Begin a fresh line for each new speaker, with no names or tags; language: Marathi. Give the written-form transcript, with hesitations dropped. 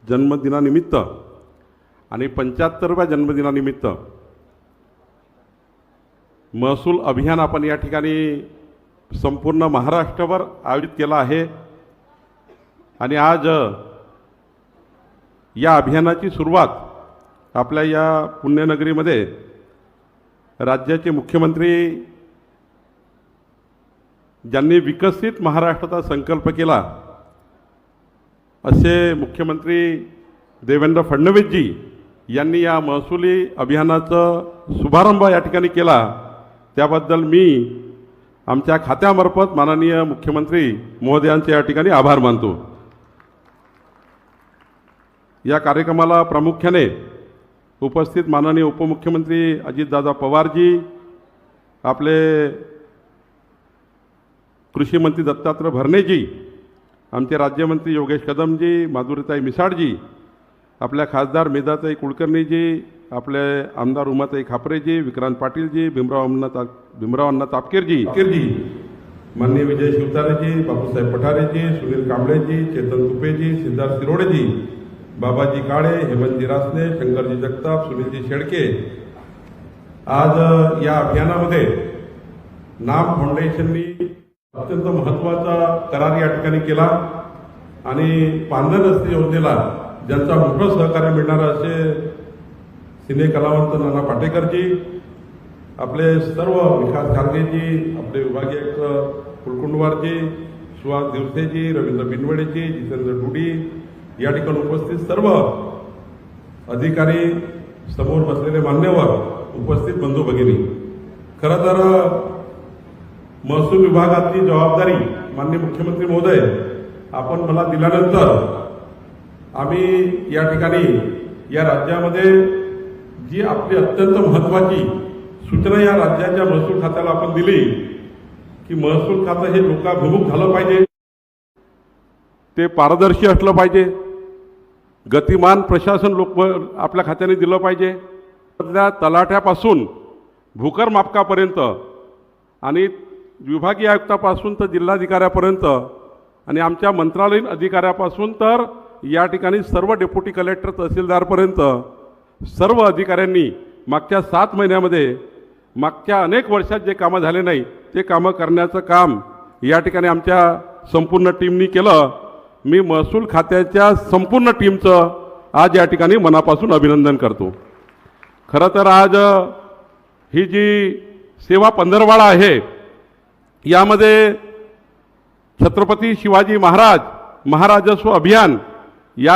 जन्मदिनानिमित्त आणि 75व्या जन्मदिनानिमित्त महसूल अभियान आपण या ठिकाणी संपूर्ण महाराष्ट्रभर आयोजित केला आहे। आणि आज या अभियानाची सुरुवात आपल्या या पुण्यनगरीमध्ये राज्याचे मुख्यमंत्री ज्यांनी विकसित महाराष्ट्राचा संकल्प केला असे मुख्यमंत्री देवेंद्र फडणवीसजी यांनी या महसुली अभियानाचा शुभारंभ या ठिकाणी केला। त्याबद्दल मी आमच्या खात्यामार्फत माननीय मुख्यमंत्री महोदयांचे या ठिकाणी आभार मानतो। या कार्यक्रमाला प्रामुख्याने उपस्थित माननीय उपमुख्यमंत्री अजितदादा पवारजी, आपले कृषी मंत्री दत्तात्रय भरणेजी, आमचे राज्यमंत्री योगेश कदमजी, माधुरीताई मिसाळजी, आपल्या खासदार मेधाताई कुलकर्णीजी, आपले आमदार उमाताई खापरेजी, विक्रांत पाटीलजी, भीमराव अण्णा तापकीरजी, माननीय विजय शिवतारेजी, बापूसाहेब पठारेजी, सुनील कांबळेजी, चेतन तुपेजी, सिद्धार्थ शिरोडेजी, बाबाजी काळे, हेमंतजी रासने, शंकरजी जगताप, सुनीलजी शेळके। आज या अभियानामध्ये नाम फाउंडेशननी अत्यंत महत्त्वाचा करार या ठिकाणी केला आणि पांढर रस्ते योजनेला ज्यांचा मोठं सहकार्य मिळणार असे सिने कलावंत नाना पाटेकरजी, आपले सर्व विकास खारगेजी, आपले विभागीय आयुक्त कुलकुंडवारजी, सुहास दिवसेजी, रवींद्र बिनवडेजी, जितेंद्र डुडी, या ठिकाणी उपस्थित सर्व अधिकारी, समोर बसलेले मान्यवर, उपस्थित बंधू भगिनी, खरं तर महसूल विभागाची जबाबदारी माननीय मुख्यमंत्री महोदय आपण मला दिल्यानंतर आम्ही या ठिकाणी या राज्यामध्ये जी आपली अत्यंत महत्त्वाची सूचना या राज्याच्या महसूल खात्याला आपण दिली की महसूल खातं हे लोकाभिमुख झालं पाहिजे, ते पारदर्शी असलं पाहिजे, गतिमान प्रशासन आपल्या खात्याने दिलं पाहिजे। त्या तलाठ्यापासून भूकरमापकापर्यंत आणि विभागीय आयुक्तापासून तर जिल्हाधिकाऱ्यापर्यंत आणि आमच्या मंत्रालयीन अधिकाऱ्यापासून तर या ठिकाणी सर्व डेप्युटी कलेक्टर तहसीलदारपर्यंत सर्व अधिकाऱ्यांनी मागच्या 7 महिन्यामध्ये मागच्या अनेक वर्षात जे कामं झाले नाही ते कामं करण्याचं काम या ठिकाणी आमच्या संपूर्ण टीमनी केलं। मी महसूल खात्याच्या संपूर्ण टीमचं आज या ठिकाणी मनापासून अभिनंदन करतो। खरं तर आज ही जी सेवा पंधरवाडा आहे यामध्ये छत्रपती शिवाजी महाराज महाराजस्व अभियान या